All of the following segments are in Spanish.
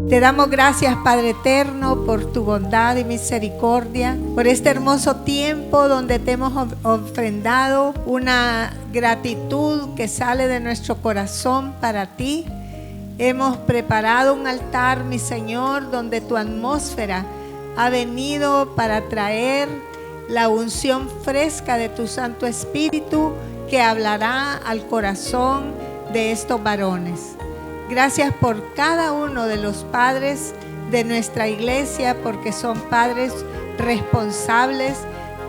Te damos gracias, Padre eterno, por tu bondad y misericordia, por este hermoso tiempo donde te hemos ofrendado una gratitud que sale de nuestro corazón para ti. Hemos preparado un altar, mi Señor, donde tu atmósfera ha venido para traer la unción fresca de tu Santo Espíritu que hablará al corazón de estos varones. Gracias por cada uno de los padres de nuestra iglesia, porque son padres responsables,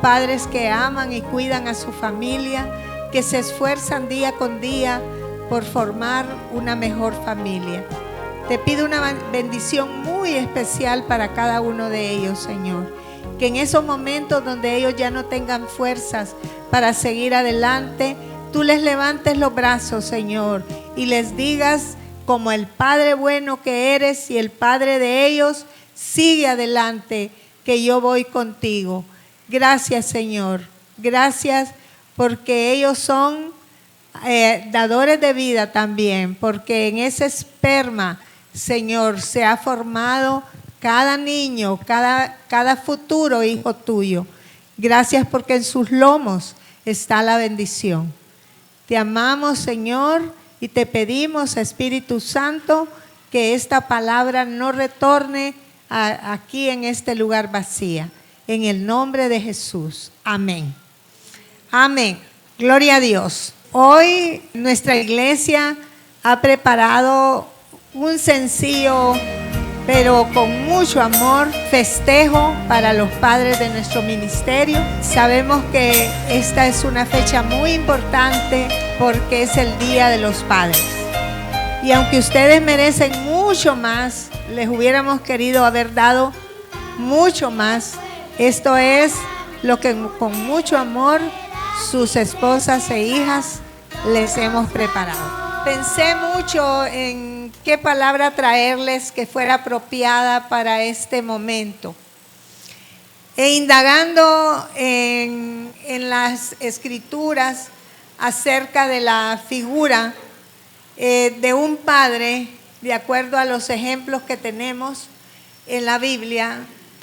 padres que aman y cuidan a su familia, que se esfuerzan día con día por formar una mejor familia. Te pido una bendición muy especial para cada uno de ellos, Señor. Que en esos momentos donde ellos ya no tengan fuerzas para seguir adelante, tú les levantes los brazos, Señor, y les digas, como el Padre bueno que eres y el Padre de ellos, sigue adelante, que yo voy contigo. Gracias, Señor. Gracias porque ellos son dadores de vida también, porque en ese esperma, Señor, se ha formado cada niño, cada futuro hijo tuyo. Gracias porque en sus lomos está la bendición. Te amamos, Señor, y te pedimos, Espíritu Santo, que esta palabra no retorne aquí en este lugar vacía. En el nombre de Jesús. Amén. Amén. Gloria a Dios. Hoy nuestra iglesia ha preparado un sencillo, pero con mucho amor, festejo para los padres de nuestro ministerio. Sabemos que esta es una fecha muy importante porque es el Día de los Padres. Y aunque ustedes merecen mucho más, les hubiéramos querido haber dado mucho más. Esto es lo que con mucho amor sus esposas e hijas les hemos preparado. Pensé mucho en qué palabra traerles que fuera apropiada para este momento. E indagando en las escrituras acerca de la figura de un padre, de acuerdo a los ejemplos que tenemos en la Biblia,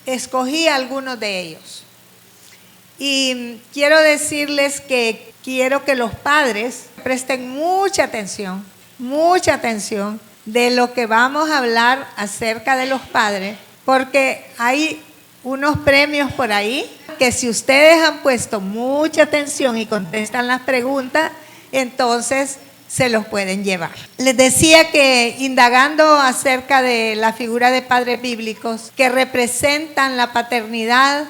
escogí algunos de ellos. Y quiero decirles que quiero que los padres presten mucha atención de lo que vamos a hablar acerca de los padres, porque hay unos premios por ahí que si ustedes han puesto mucha atención y contestan las preguntas, entonces se los pueden llevar. Les decía que indagando acerca de la figura de padres bíblicos que representan la paternidad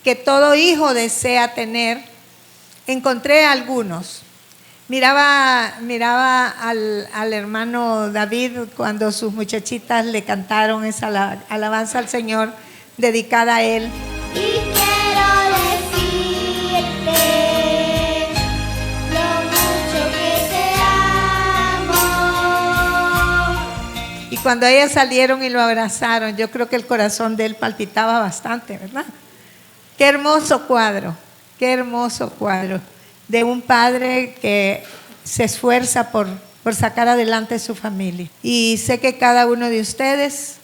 que todo hijo desea tener, encontré algunos. Miraba al hermano David cuando sus muchachitas le cantaron esa alabanza al Señor dedicada a él. Y quiero decirte lo mucho que te amo. Y cuando ellas salieron y lo abrazaron, yo creo que el corazón de él palpitaba bastante, ¿verdad? Qué hermoso cuadro de un padre que se esfuerza por sacar adelante su familia. Y sé que cada uno de ustedes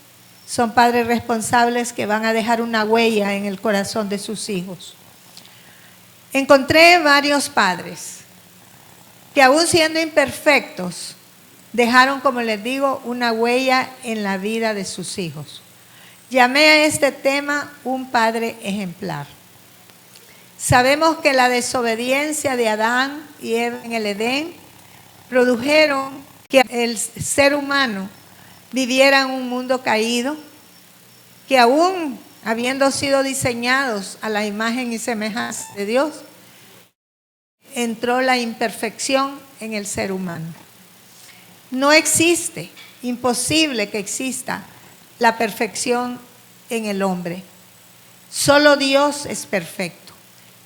son padres responsables que van a dejar una huella en el corazón de sus hijos. Encontré varios padres que aún siendo imperfectos, dejaron, como les digo, una huella en la vida de sus hijos. Llamé a este tema un padre ejemplar. Sabemos que la desobediencia de Adán y Eva en el Edén produjeron que el ser humano viviera en un mundo caído, que aún habiendo sido diseñados a la imagen y semejanza de Dios, entró la imperfección en el ser humano. No existe, imposible que exista la perfección en el hombre. Solo Dios es perfecto.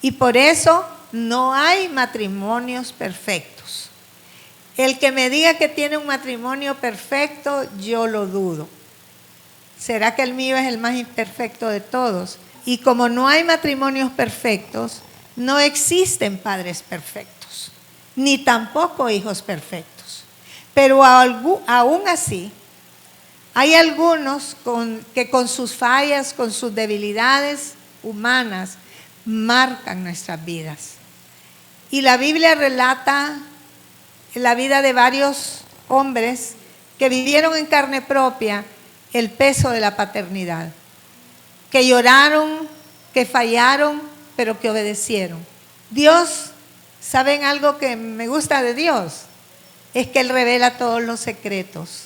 Y por eso no hay matrimonios perfectos. El que me diga que tiene un matrimonio perfecto, yo lo dudo. ¿Será que el mío es el más imperfecto de todos? Y como no hay matrimonios perfectos, no existen padres perfectos, ni tampoco hijos perfectos. Pero aún así, Hay algunos que con sus fallas, con sus debilidades humanas, marcan nuestras vidas. Y la Biblia relata la vida de varios hombres que vivieron en carne propia el peso de la paternidad, que lloraron, que fallaron, pero que obedecieron. Dios, ¿saben algo que me gusta de Dios? Es que Él revela todos los secretos.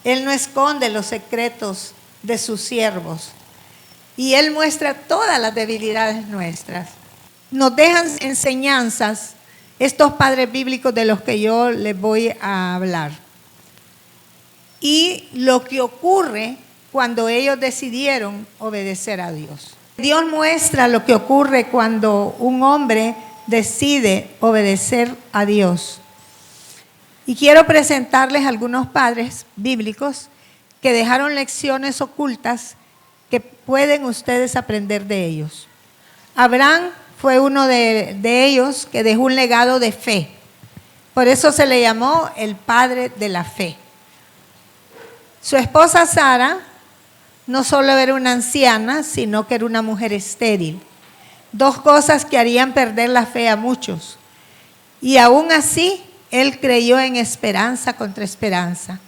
Él no esconde los secretos de sus siervos. Y Él muestra todas las debilidades nuestras. Nos dejan enseñanzas estos padres bíblicos de los que yo les voy a hablar. Y lo que ocurre cuando ellos decidieron obedecer a Dios. Dios muestra lo que ocurre cuando un hombre decide obedecer a Dios. Y quiero presentarles algunos padres bíblicos que dejaron lecciones ocultas que pueden ustedes aprender de ellos. Abraham fue uno de ellos que dejó un legado de fe. Por eso se le llamó el padre de la fe. Su esposa Sara no solo era una anciana, sino que era una mujer estéril. Dos cosas que harían perder la fe a muchos. Y aún así, él creyó en esperanza contra esperanza.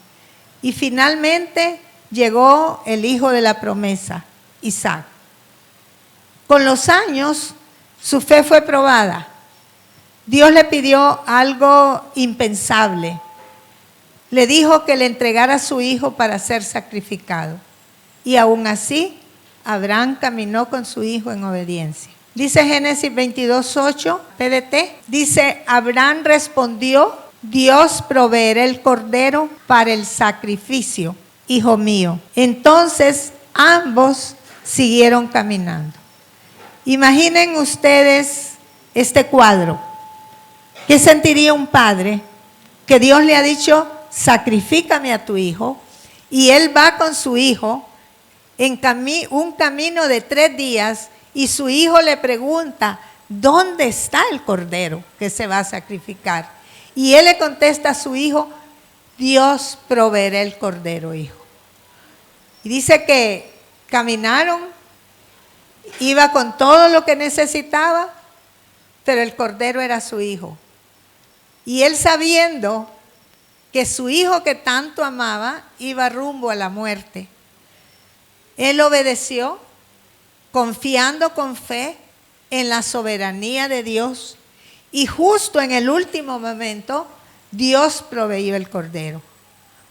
Y finalmente llegó el hijo de la promesa, Isaac. Con los años, su fe fue probada. Dios le pidió algo impensable. Le dijo que le entregara a su hijo para ser sacrificado. Y aún así, Abraham caminó con su hijo en obediencia. Dice Génesis 22:8, PDT, dice, Abraham respondió, Dios proveerá el cordero para el sacrificio, hijo mío. Entonces, ambos siguieron caminando. Imaginen ustedes este cuadro. ¿Qué sentiría un padre que Dios le ha dicho, sacrifícame a tu hijo? Y él va con su hijo en un camino de 3 días y su hijo le pregunta, ¿dónde está el cordero que se va a sacrificar? Y él le contesta a su hijo, Dios proveerá el cordero, hijo. Y dice que caminaron, iba con todo lo que necesitaba, pero el cordero era su hijo. Y él, sabiendo que su hijo que tanto amaba iba rumbo a la muerte, él obedeció, confiando con fe en la soberanía de Dios. Y justo en el último momento, Dios proveyó el cordero.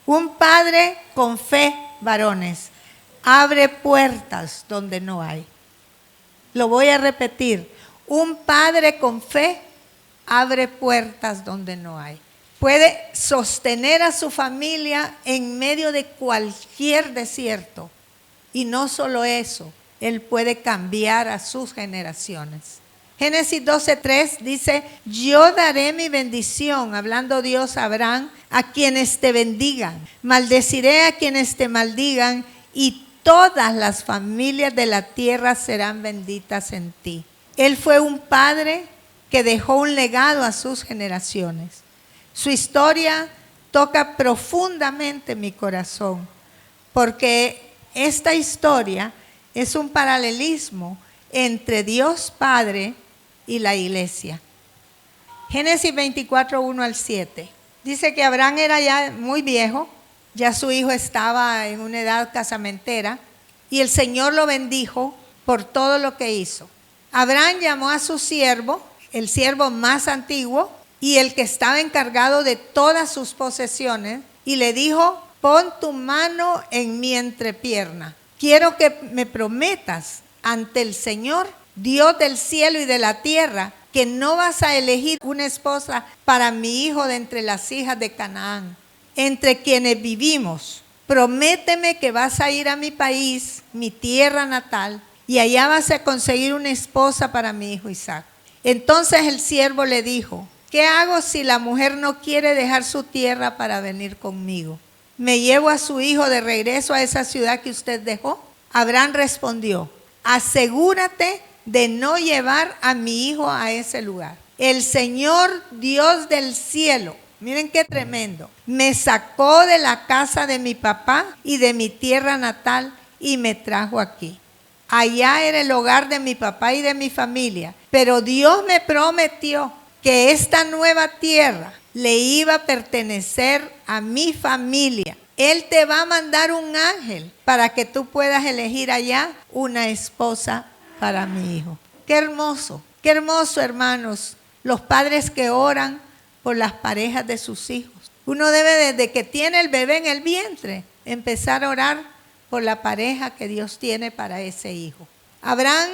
Un padre con fe, varones, abre puertas donde no hay. Lo voy a repetir. Un padre con fe abre puertas donde no hay. Puede sostener a su familia en medio de cualquier desierto. Y no solo eso, Él puede cambiar a sus generaciones. Génesis 12:3 dice, yo daré mi bendición, hablando Dios a Abraham, a quienes te bendigan. Maldeciré a quienes te maldigan y todas las familias de la tierra serán benditas en ti. Él fue un padre que dejó un legado a sus generaciones. Su historia toca profundamente mi corazón, porque esta historia es un paralelismo entre Dios Padre y la iglesia. Génesis 24:1-7. Dice que Abraham era ya muy viejo, ya su hijo estaba en una edad casamentera, y el Señor lo bendijo por todo lo que hizo. Abraham llamó a su siervo, el siervo más antiguo, y el que estaba encargado de todas sus posesiones, y le dijo, pon tu mano en mi entrepierna. Quiero que me prometas ante el Señor, Dios del cielo y de la tierra, que no vas a elegir una esposa para mi hijo de entre las hijas de Canaán, entre quienes vivimos. Prométeme que vas a ir a mi país, mi tierra natal, y allá vas a conseguir una esposa para mi hijo Isaac. Entonces el siervo le dijo, ¿qué hago si la mujer no quiere dejar su tierra para venir conmigo? ¿Me llevo a su hijo de regreso a esa ciudad que usted dejó? Abraham respondió, asegúrate de no llevar a mi hijo a ese lugar. El Señor Dios del cielo Miren qué tremendo. Me sacó de la casa de mi papá y de mi tierra natal y me trajo aquí. Allá era el hogar de mi papá y de mi familia. Pero Dios me prometió que esta nueva tierra le iba a pertenecer a mi familia. Él te va a mandar un ángel para que tú puedas elegir allá una esposa para mi hijo. Qué hermoso, hermanos, los padres que oran por las parejas de sus hijos. Uno debe desde que tiene el bebé en el vientre empezar a orar por la pareja que Dios tiene para ese hijo. Abraham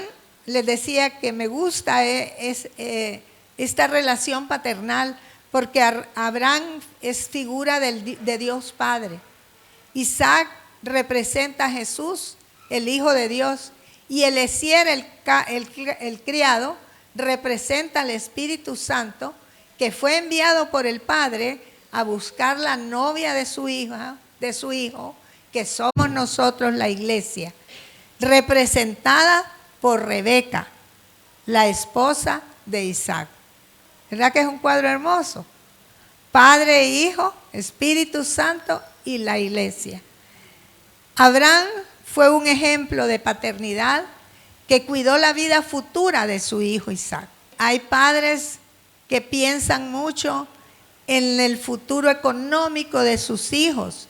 les decía que me gusta esta relación paternal porque Abraham es figura de Dios Padre. Isaac representa a Jesús, el Hijo de Dios, y Eliezer, el criado, representa al Espíritu Santo, que fue enviado por el Padre a buscar la novia de su hijo, que somos nosotros la iglesia, representada por Rebeca, la esposa de Isaac. ¿Verdad que es un cuadro hermoso? Padre e Hijo, Espíritu Santo y la iglesia. Abraham fue un ejemplo de paternidad que cuidó la vida futura de su hijo Isaac. Hay padres que piensan mucho en el futuro económico de sus hijos,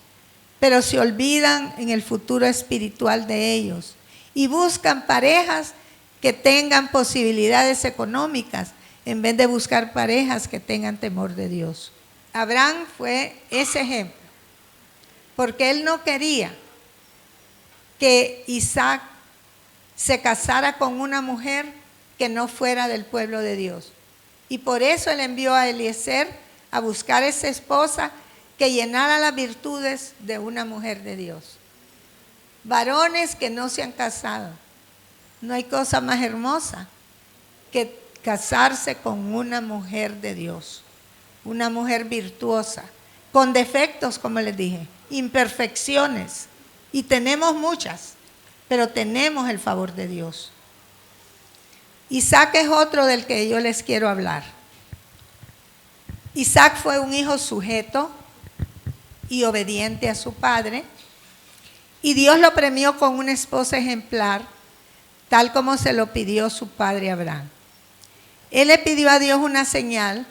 pero se olvidan en el futuro espiritual de ellos y buscan parejas que tengan posibilidades económicas en vez de buscar parejas que tengan temor de Dios. Abraham fue ese ejemplo, porque él no quería que Isaac se casara con una mujer que no fuera del pueblo de Dios. Y por eso él envió a Eliezer a buscar esa esposa que llenara las virtudes de una mujer de Dios. Varones que no se han casado. No hay cosa más hermosa que casarse con una mujer de Dios. Una mujer virtuosa, con defectos, como les dije, imperfecciones. Y tenemos muchas, pero tenemos el favor de Dios. Isaac es otro del que yo les quiero hablar. Isaac fue un hijo sujeto y obediente a su padre, y Dios lo premió con una esposa ejemplar, tal como se lo pidió su padre Abraham. Él le pidió a Dios una señal,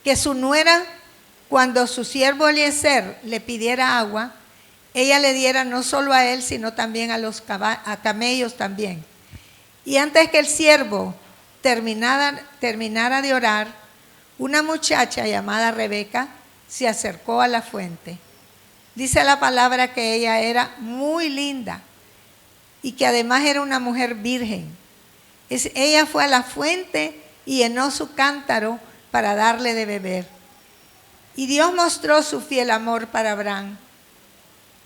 que su nuera, cuando su siervo Eliezer le pidiera agua, ella le diera no solo a él, sino también a camellos también. Y antes que el siervo terminara de orar, una muchacha llamada Rebeca se acercó a la fuente. Dice la palabra que ella era muy linda y que además era una mujer virgen. Ella fue a la fuente y llenó su cántaro para darle de beber. Y Dios mostró su fiel amor para Abraham,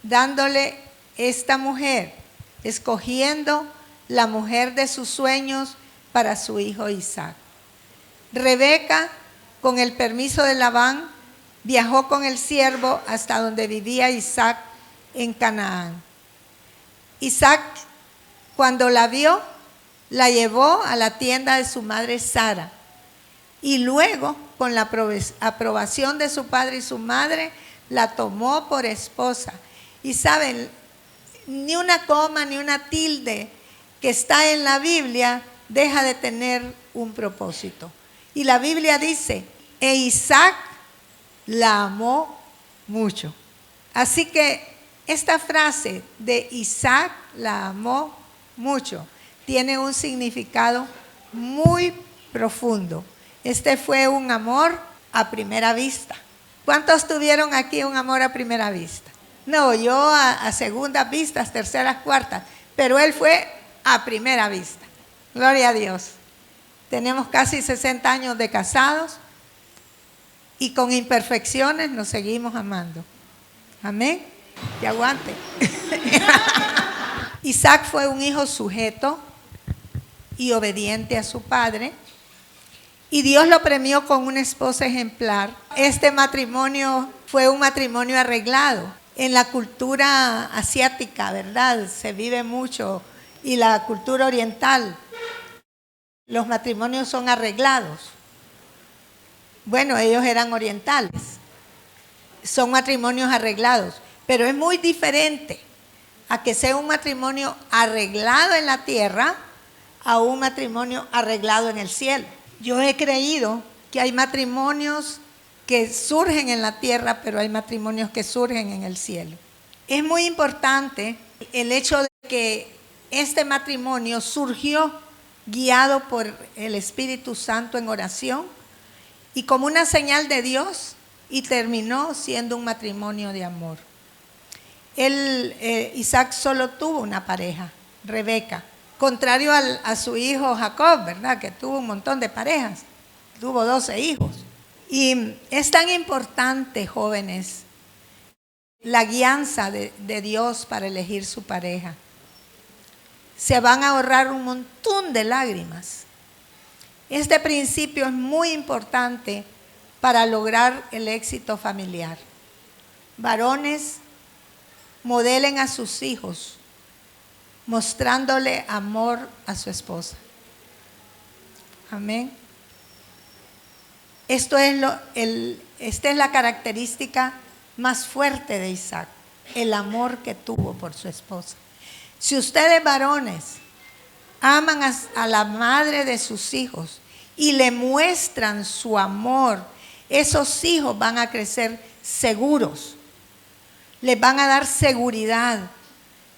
dándole esta mujer, escogiendo la mujer de sus sueños para su hijo Isaac. Rebeca, con el permiso de Labán, viajó con el siervo hasta donde vivía Isaac en Canaán. Isaac, cuando la vio, la llevó a la tienda de su madre Sara, y luego, con la aprobación de su padre y su madre, la tomó por esposa. Y saben, ni una coma ni una tilde que está en la Biblia deja de tener un propósito. Y la Biblia dice, e Isaac la amó mucho. Así que esta frase de Isaac la amó mucho tiene un significado muy profundo. Este fue un amor a primera vista. ¿Cuántos tuvieron aquí un amor a primera vista? No, yo a segundas vistas, terceras, cuartas, pero él fue a primera vista. Gloria a Dios. Tenemos casi 60 años de casados y con imperfecciones nos seguimos amando. Amén. Que aguante. Isaac fue un hijo sujeto y obediente a su padre, y Dios lo premió con una esposa ejemplar. Este matrimonio fue un matrimonio arreglado. En la cultura asiática, ¿verdad? Se vive mucho, y la cultura oriental, los matrimonios son arreglados. Bueno, ellos eran orientales. Son matrimonios arreglados, pero es muy diferente a que sea un matrimonio arreglado en la tierra a un matrimonio arreglado en el cielo. Yo he creído que hay matrimonios que surgen en la tierra, pero hay matrimonios que surgen en el cielo. Es muy importante el hecho de que este matrimonio surgió guiado por el Espíritu Santo en oración y como una señal de Dios, y terminó siendo un matrimonio de amor. Isaac solo tuvo una pareja, Rebeca, contrario a su hijo Jacob, ¿verdad? Que tuvo un montón de parejas, tuvo 12 hijos. Y es tan importante, jóvenes, la guianza de Dios para elegir su pareja. Se van a ahorrar un montón de lágrimas. Este principio es muy importante para lograr el éxito familiar. Varones, modelen a sus hijos mostrándole amor a su esposa. Amén. Esta es la característica más fuerte de Isaac, el amor que tuvo por su esposa. Si ustedes varones aman a la madre de sus hijos y le muestran su amor, esos hijos van a crecer seguros, les van a dar seguridad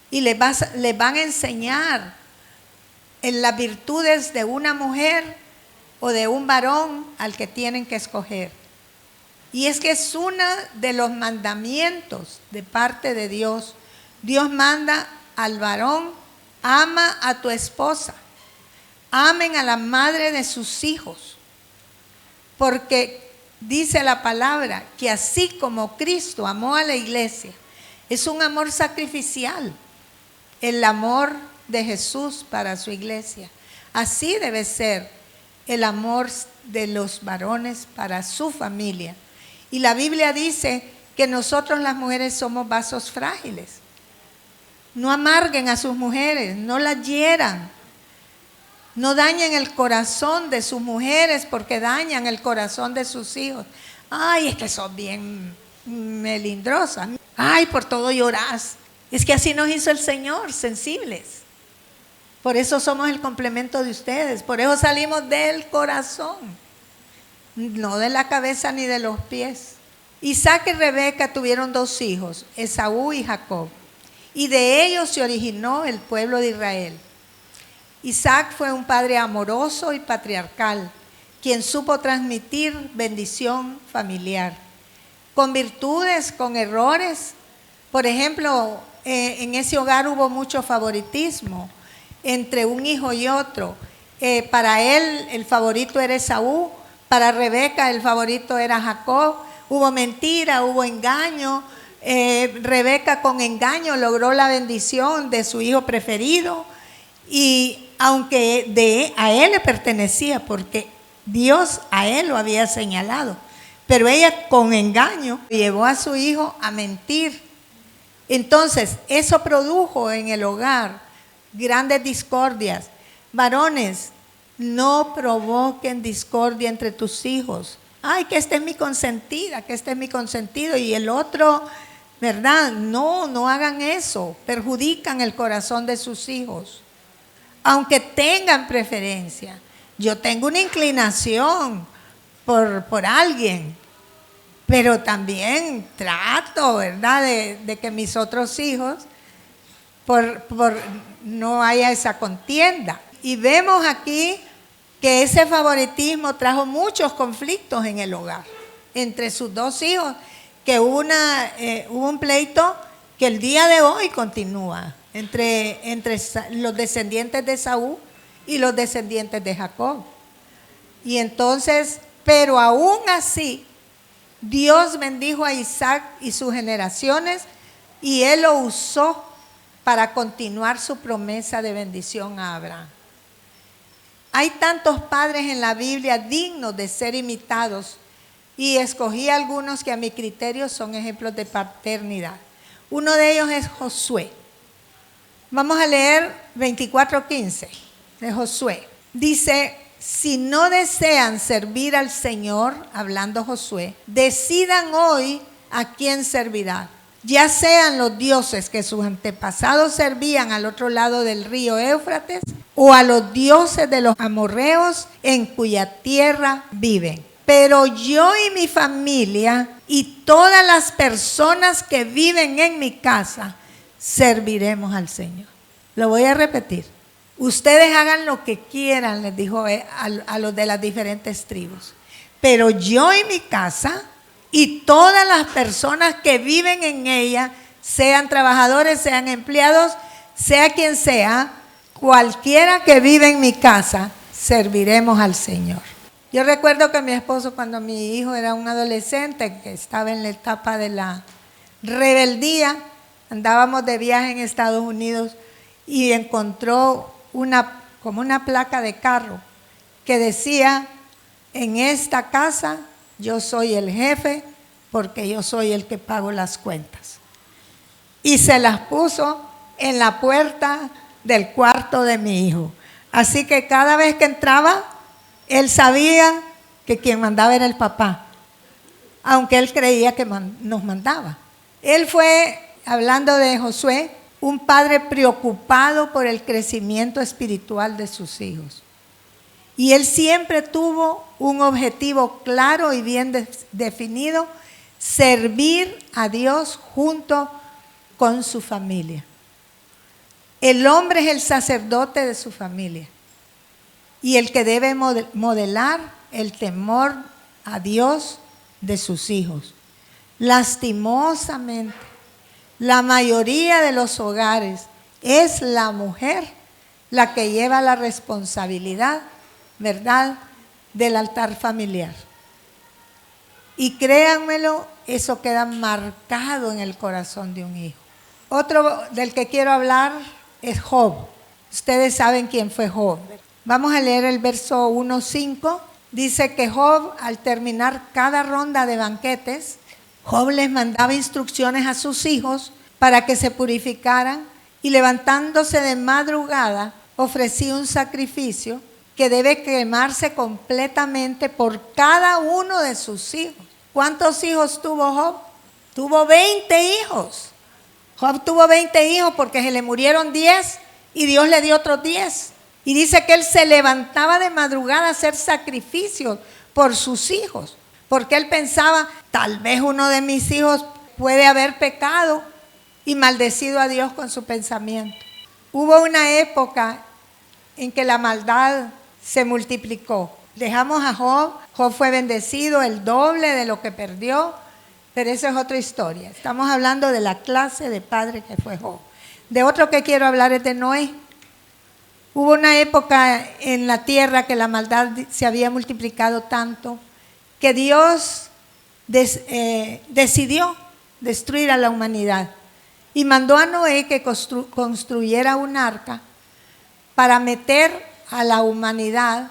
y les van a enseñar en las virtudes de una mujer o de un varón al que tienen que escoger. Y es que es uno de los mandamientos de parte de Dios. Dios manda al varón: ama a tu esposa, amen a la madre de sus hijos, porque dice la palabra que así como Cristo amó a la iglesia, es un amor sacrificial, el amor de Jesús para su iglesia. Así debe ser el amor de los varones para su familia. Y la Biblia dice que nosotros las mujeres somos vasos frágiles. No amarguen a sus mujeres, no las hieran. No dañen el corazón de sus mujeres porque dañan el corazón de sus hijos. Ay, es que son bien melindrosas. Ay, por todo llorás. Es que así nos hizo el Señor, sensibles. Por eso somos el complemento de ustedes. Por eso salimos del corazón, no de la cabeza ni de los pies. Isaac y Rebeca tuvieron 2 hijos, Esaú y Jacob. Y de ellos se originó el pueblo de Israel. Isaac fue un padre amoroso y patriarcal, quien supo transmitir bendición familiar, con virtudes, con errores. Por ejemplo, en ese hogar hubo mucho favoritismo entre un hijo y otro. Para él el favorito era Esaú, para Rebeca el favorito era Jacob. Hubo mentira, hubo engaño. Rebeca con engaño logró la bendición de su hijo preferido, y aunque a él le pertenecía porque Dios a él lo había señalado, pero ella con engaño llevó a su hijo a mentir. Entonces eso produjo en el hogar grandes discordias. Varones, no provoquen discordia entre tus hijos. Ay, que esta es mi consentida, que este es mi consentido y el otro, ¿verdad? No hagan eso, perjudican el corazón de sus hijos. Aunque tengan preferencia. Yo tengo una inclinación por alguien, pero también trato, ¿verdad?, de que mis otros hijos, no haya esa contienda. Y vemos aquí que ese favoritismo trajo muchos conflictos en el hogar entre sus 2 hijos, que hubo un pleito que el día de hoy continúa entre los descendientes de Esaú y los descendientes de Jacob. Y entonces, pero aún así, Dios bendijo a Isaac y sus generaciones, y él lo usó para continuar su promesa de bendición a Abraham. Hay tantos padres en la Biblia dignos de ser imitados, y escogí algunos que a mi criterio son ejemplos de paternidad. Uno de ellos es Josué. Vamos a leer 24:15 de Josué. Dice: si no desean servir al Señor, hablando Josué, decidan hoy a quién servirán. Ya sean los dioses que sus antepasados servían al otro lado del río Éufrates, o a los dioses de los amorreos en cuya tierra viven. Pero yo y mi familia y todas las personas que viven en mi casa serviremos al Señor. Lo voy a repetir. Ustedes hagan lo que quieran, les dijo a los de las diferentes tribus. Pero yo y mi casa y todas las personas que viven en ella, sean trabajadores, sean empleados, sea quien sea, cualquiera que vive en mi casa, serviremos al Señor. Yo recuerdo que mi esposo, cuando mi hijo era un adolescente, que estaba en la etapa de la rebeldía, andábamos de viaje en Estados Unidos y encontró como una placa de carro que decía: en esta casa yo soy el jefe porque yo soy el que pago las cuentas. Y se las puso en la puerta del cuarto de mi hijo. Así que cada vez que entraba, él sabía que quien mandaba era el papá, aunque él creía que nos mandaba. Él fue, hablando de Josué, un padre preocupado por el crecimiento espiritual de sus hijos. Y él siempre tuvo un objetivo claro y bien definido: servir a Dios junto con su familia. El hombre es el sacerdote de su familia y el que debe modelar el temor a Dios de sus hijos. Lastimosamente, la mayoría de los hogares es la mujer la que lleva la responsabilidad, ¿verdad?, del altar familiar. Y créanmelo, eso queda marcado en el corazón de un hijo. Otro del que quiero hablar es Job. Ustedes saben quién fue Job. Vamos a leer el verso 1:5. Dice que Job, al terminar cada ronda de banquetes, Job les mandaba instrucciones a sus hijos para que se purificaran, y levantándose de madrugada ofrecía un sacrificio que debe quemarse completamente por cada uno de sus hijos. ¿Cuántos hijos tuvo Job? Tuvo 20 hijos. Job tuvo 20 hijos porque se le murieron 10 y Dios le dio otros 10. Y dice que él se levantaba de madrugada a hacer sacrificios por sus hijos, porque él pensaba: tal vez uno de mis hijos puede haber pecado y maldecido a Dios con su pensamiento. Hubo una época en que la maldad se multiplicó. Dejamos a Job. Job fue bendecido el doble de lo que perdió, pero esa es otra historia. Estamos hablando de la clase de padre que fue Job. De otro que quiero hablar es de Noé. Hubo una época en la tierra que la maldad se había multiplicado tanto que Dios decidió destruir a la humanidad y mandó a Noé que construyera un arca para meter a la humanidad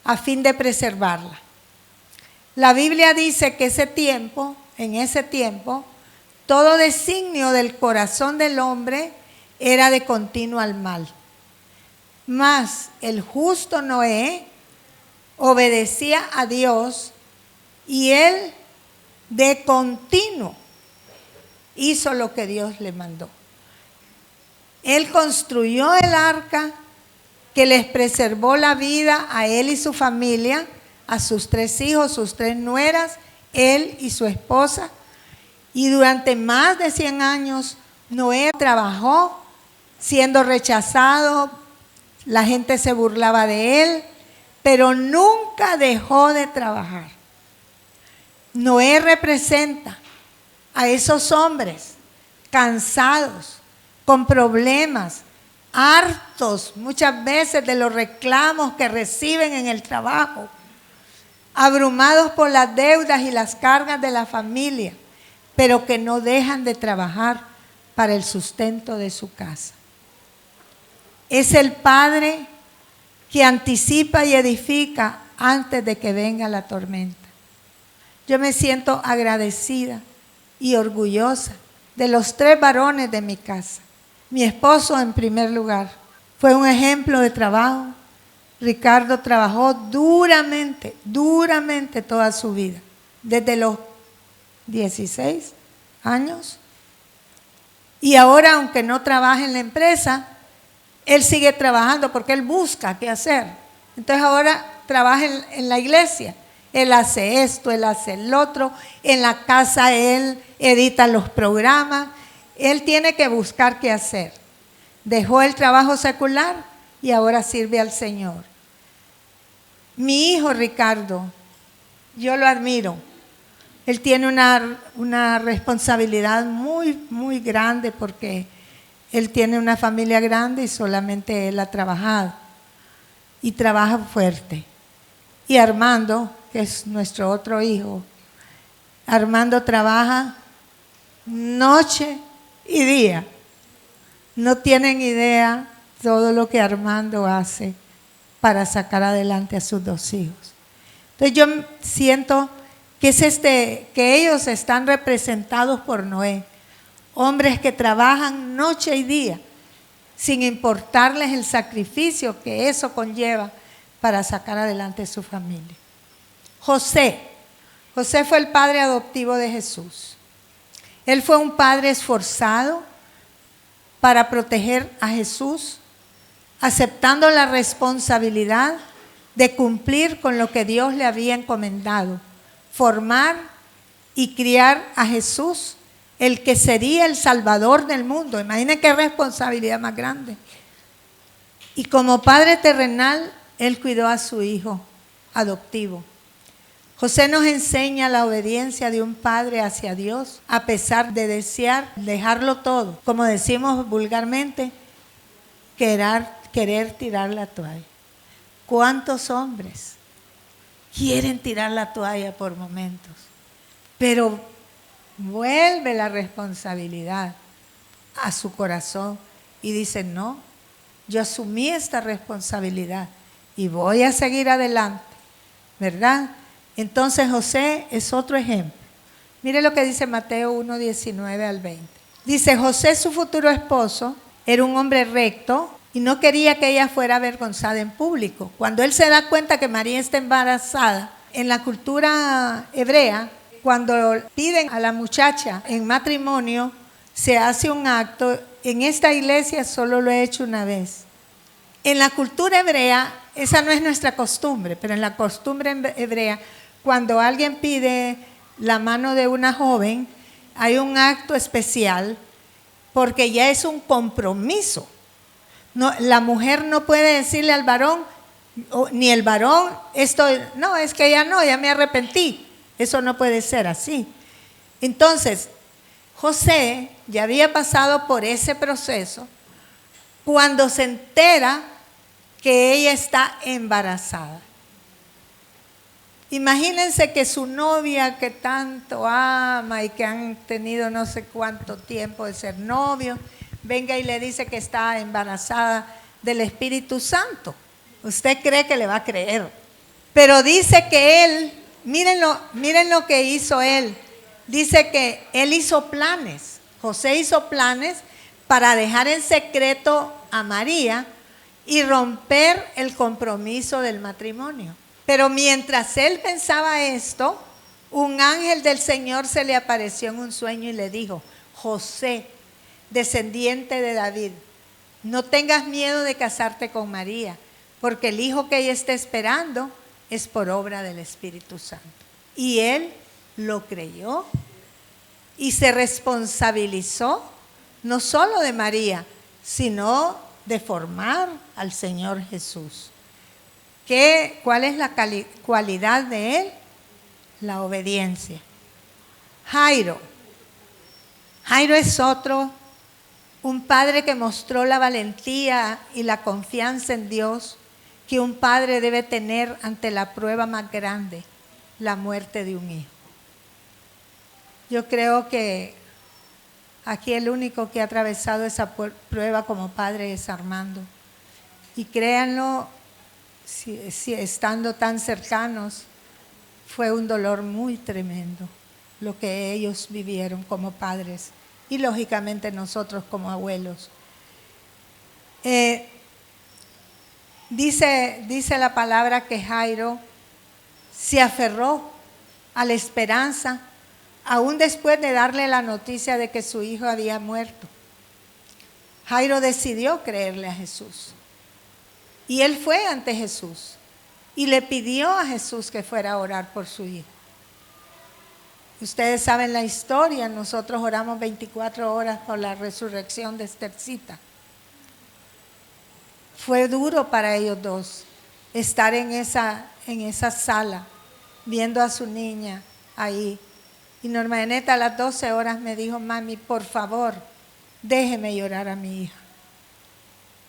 a fin de preservarla. La Biblia dice que en ese tiempo, todo designio del corazón del hombre era de continuo al mal. Mas el justo Noé obedecía a Dios y él de continuo hizo lo que Dios le mandó. Él construyó el arca que les preservó la vida a él y su familia, a sus 3 hijos, sus 3 nueras, él y su esposa. Y durante más de 100 años Noé trabajó siendo rechazado, la gente se burlaba de él, pero nunca dejó de trabajar. Noé representa a esos hombres cansados, con problemas, hartos muchas veces de los reclamos que reciben en el trabajo, abrumados por las deudas y las cargas de la familia, pero que no dejan de trabajar para el sustento de su casa. Es el padre que anticipa y edifica antes de que venga la tormenta. Yo me siento agradecida y orgullosa de los 3 varones de mi casa. Mi esposo, en primer lugar, fue un ejemplo de trabajo, Ricardo trabajó duramente toda su vida, desde los 16 años. Y ahora, aunque no trabaje en la empresa, él sigue trabajando porque él busca qué hacer. Entonces ahora trabaja en la iglesia. Él hace esto, él hace el otro. En la casa él edita los programas. Él tiene que buscar qué hacer. Dejó el trabajo secular y ahora sirve al Señor. Mi hijo Ricardo, yo lo admiro. Él tiene una responsabilidad muy grande porque él tiene una familia grande y solamente él ha trabajado. Y trabaja fuerte. Y Armando, que es nuestro otro hijo, Armando trabaja noche y día. No tienen idea todo lo que Armando hace para sacar adelante a sus dos hijos. Entonces yo siento que que ellos están representados por Noé, hombres que trabajan noche y día, sin importarles el sacrificio que eso conlleva para sacar adelante su familia. José fue el padre adoptivo de Jesús. Él fue un padre esforzado para proteger a Jesús, aceptando la responsabilidad de cumplir con lo que Dios le había encomendado, formar y criar a Jesús, el que sería el Salvador del mundo. Imaginen qué responsabilidad más grande. Y como padre terrenal, él cuidó a su hijo adoptivo. José nos enseña la obediencia de un padre hacia Dios, a pesar de desear dejarlo todo. Como decimos vulgarmente, querer tirar la toalla. ¿Cuántos hombres quieren tirar la toalla por momentos? Pero vuelve la responsabilidad a su corazón y dice, no, yo asumí esta responsabilidad y voy a seguir adelante, ¿verdad? Entonces José es otro ejemplo. Mire lo que dice Mateo 1, 19 al 20. Dice, José, su futuro esposo, era un hombre recto y no quería que ella fuera avergonzada en público. Cuando él se da cuenta que María está embarazada, en la cultura hebrea, cuando piden a la muchacha en matrimonio, se hace un acto. En esta iglesia solo lo he hecho una vez. En la cultura hebrea, esa no es nuestra costumbre, pero en la costumbre hebrea, cuando alguien pide la mano de una joven, hay un acto especial porque ya es un compromiso. No, la mujer no puede decirle al varón, ni el varón, no, es que ya me arrepentí. Eso no puede ser así. Entonces, José ya había pasado por ese proceso cuando se entera que ella está embarazada. Imagínense que su novia, que tanto ama y que han tenido no sé cuánto tiempo de ser novios, venga y le dice que está embarazada del Espíritu Santo. Usted cree que le va a creer. Pero dice que él, miren lo que hizo él. Dice que él hizo planes. José hizo planes para dejar en secreto a María y romper el compromiso del matrimonio. Pero mientras él pensaba esto, un ángel del Señor se le apareció en un sueño y le dijo, José, descendiente de David, no tengas miedo de casarte con María, porque el hijo que ella está esperando es por obra del Espíritu Santo. Y él lo creyó y se responsabilizó no solo de María, sino de formar al Señor Jesús. ¿Cuál es la cualidad de él? La obediencia. Jairo es otro, un padre que mostró la valentía y la confianza en Dios que un padre debe tener ante la prueba más grande, la muerte de un hijo. Yo creo que aquí el único que ha atravesado esa prueba como padre es Armando. Y créanlo, si estando tan cercanos, fue un dolor muy tremendo lo que ellos vivieron como padres y lógicamente nosotros como abuelos. Dice la palabra que Jairo se aferró a la esperanza, aún después de darle la noticia de que su hijo había muerto. Jairo decidió creerle a Jesús. Y él fue ante Jesús y le pidió a Jesús que fuera a orar por su hijo. Ustedes saben la historia, nosotros oramos 24 horas por la resurrección de Esthercita. Fue duro para ellos dos estar en esa sala, viendo a su niña ahí. Y Norma Janeta a las 12 horas me dijo, mami, por favor, déjeme llorar a mi hija.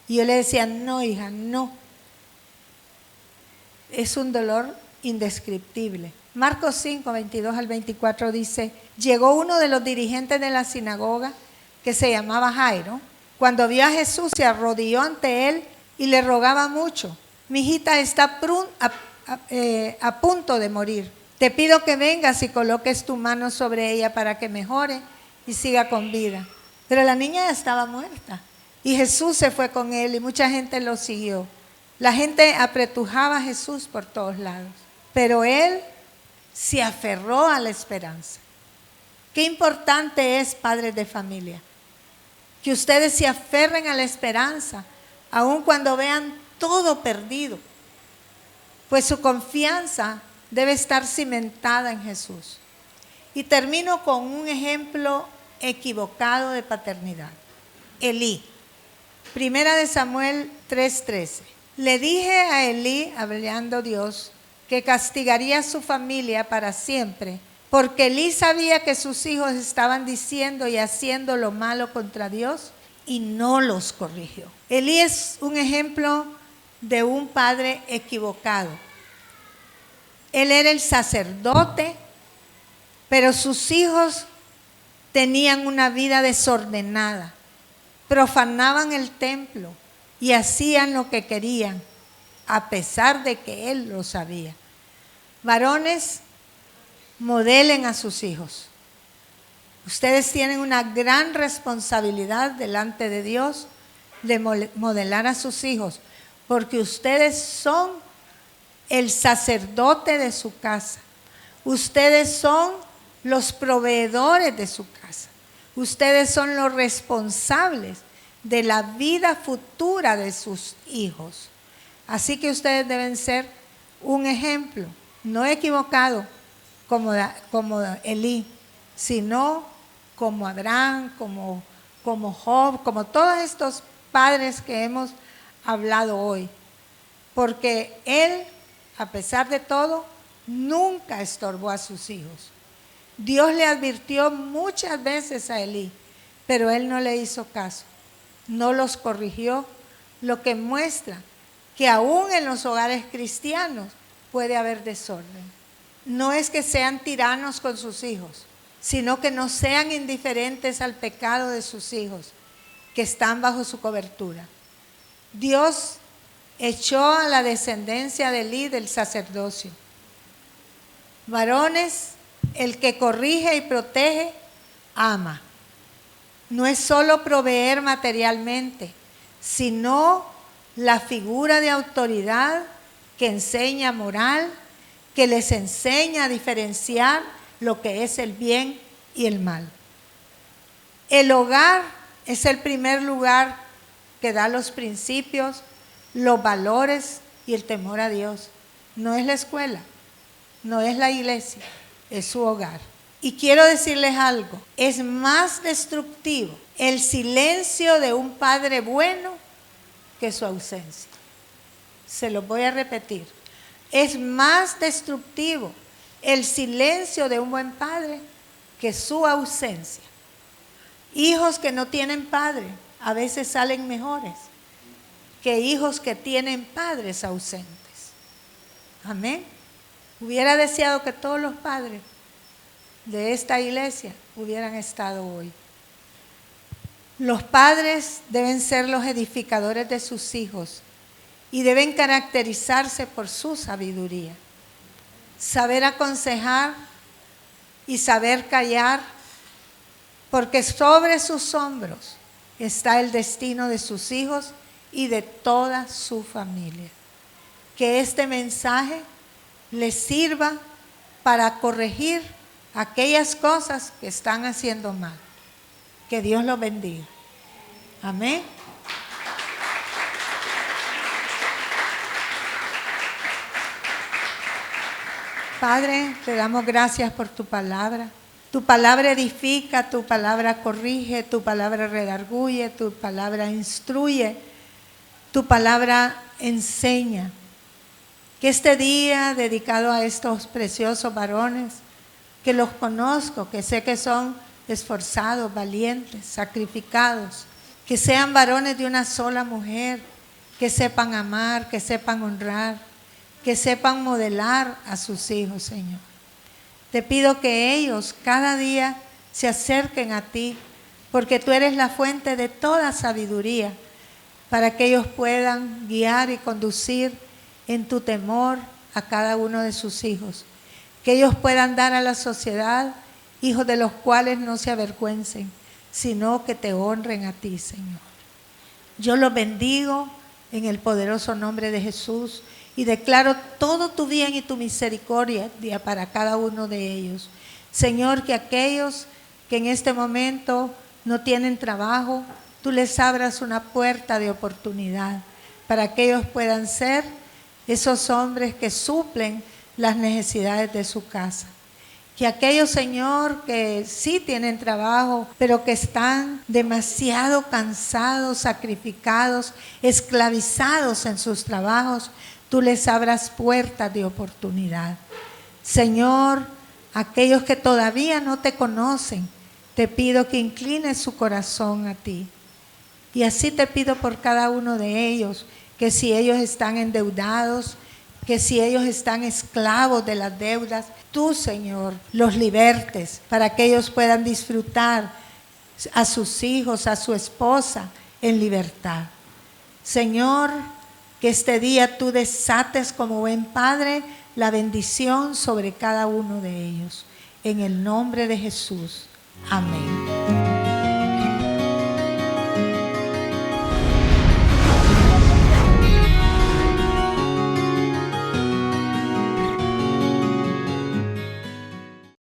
Y yo le decía, no, hija, no. Es un dolor indescriptible. Marcos 5, 22 al 24 dice, llegó uno de los dirigentes de la sinagoga que se llamaba Jairo. Cuando vio a Jesús se arrodilló ante él y le rogaba mucho. Mi hijita está a punto de morir. Te pido que vengas y coloques tu mano sobre ella para que mejore y siga con vida. Pero la niña ya estaba muerta. Y Jesús se fue con él y mucha gente lo siguió. La gente apretujaba a Jesús por todos lados. Pero él se aferró a la esperanza. Qué importante es, padres de familia, que ustedes se aferren a la esperanza, aun cuando vean todo perdido. Pues su confianza debe estar cimentada en Jesús. Y termino con un ejemplo equivocado de paternidad. Elí. Primera de Samuel 3:13. Le dije a Elí, hablando Dios, que castigaría a su familia para siempre, porque Elí sabía que sus hijos estaban diciendo y haciendo lo malo contra Dios y no los corrigió. Elí es un ejemplo de un padre equivocado. Él era el sacerdote, pero sus hijos tenían una vida desordenada, profanaban el templo y hacían lo que querían, a pesar de que él lo sabía. Varones, modelen a sus hijos. Ustedes tienen una gran responsabilidad delante de Dios de modelar a sus hijos, porque ustedes son el sacerdote de su casa. Ustedes son los proveedores de su casa. Ustedes son los responsables de la vida futura de sus hijos. Así que ustedes deben ser un ejemplo, no equivocado como Elí, sino como Abraham, como Job, como todos estos padres que hemos hablado hoy. Porque él, a pesar de todo, nunca estorbó a sus hijos. Dios le advirtió muchas veces a Elí, pero él no le hizo caso, no los corrigió, lo que muestra que aún en los hogares cristianos puede haber desorden. No es que sean tiranos con sus hijos, sino que no sean indiferentes al pecado de sus hijos, que están bajo su cobertura. Dios echó a la descendencia de Elí del sacerdocio. Varones, el que corrige y protege, ama. No es solo proveer materialmente, sino la figura de autoridad que enseña moral, que les enseña a diferenciar lo que es el bien y el mal. El hogar es el primer lugar que da los principios, los valores y el temor a Dios. No es la escuela, no es la iglesia, es su hogar. Y quiero decirles algo, es más destructivo el silencio de un padre bueno que su ausencia. Se lo voy a repetir. Es más destructivo el silencio de un buen padre que su ausencia. Hijos que no tienen padre a veces salen mejores que hijos que tienen padres ausentes. Amén. Hubiera deseado que todos los padres de esta iglesia hubieran estado hoy. Los padres deben ser los edificadores de sus hijos y deben caracterizarse por su sabiduría. Saber aconsejar y saber callar, porque sobre sus hombros está el destino de sus hijos y de toda su familia. que este mensaje les sirva para corregir aquellas cosas que están haciendo mal. Que Dios los bendiga. Amén. Padre, te damos gracias por tu palabra. Tu palabra edifica, tu palabra corrige, tu palabra redarguye, tu palabra instruye, tu palabra enseña. Que este día dedicado a estos preciosos varones, que los conozco, que sé que son esforzados, valientes, sacrificados, que sean varones de una sola mujer, que sepan amar, que sepan honrar, que sepan modelar a sus hijos, Señor. Te pido que ellos cada día se acerquen a ti, porque tú eres la fuente de toda sabiduría, para que ellos puedan guiar y conducir en tu temor a cada uno de sus hijos. Que ellos puedan dar a la sociedad hijos de los cuales no se avergüencen, sino que te honren a ti, Señor. Yo los bendigo en el poderoso nombre de Jesús y declaro todo tu bien y tu misericordia para cada uno de ellos. Señor, que aquellos que en este momento no tienen trabajo, tú les abras una puerta de oportunidad para que ellos puedan ser esos hombres que suplen las necesidades de su casa. Que aquellos, Señor, que sí tienen trabajo, pero que están demasiado cansados, sacrificados, esclavizados en sus trabajos, tú les abras puertas de oportunidad. Señor, aquellos que todavía no te conocen, te pido que inclines su corazón a ti. Y así te pido por cada uno de ellos, que si ellos están endeudados, que si ellos están esclavos de las deudas, tú, Señor, los libertes para que ellos puedan disfrutar a sus hijos, a su esposa en libertad. Señor, que este día tú desates como buen Padre la bendición sobre cada uno de ellos. En el nombre de Jesús. Amén.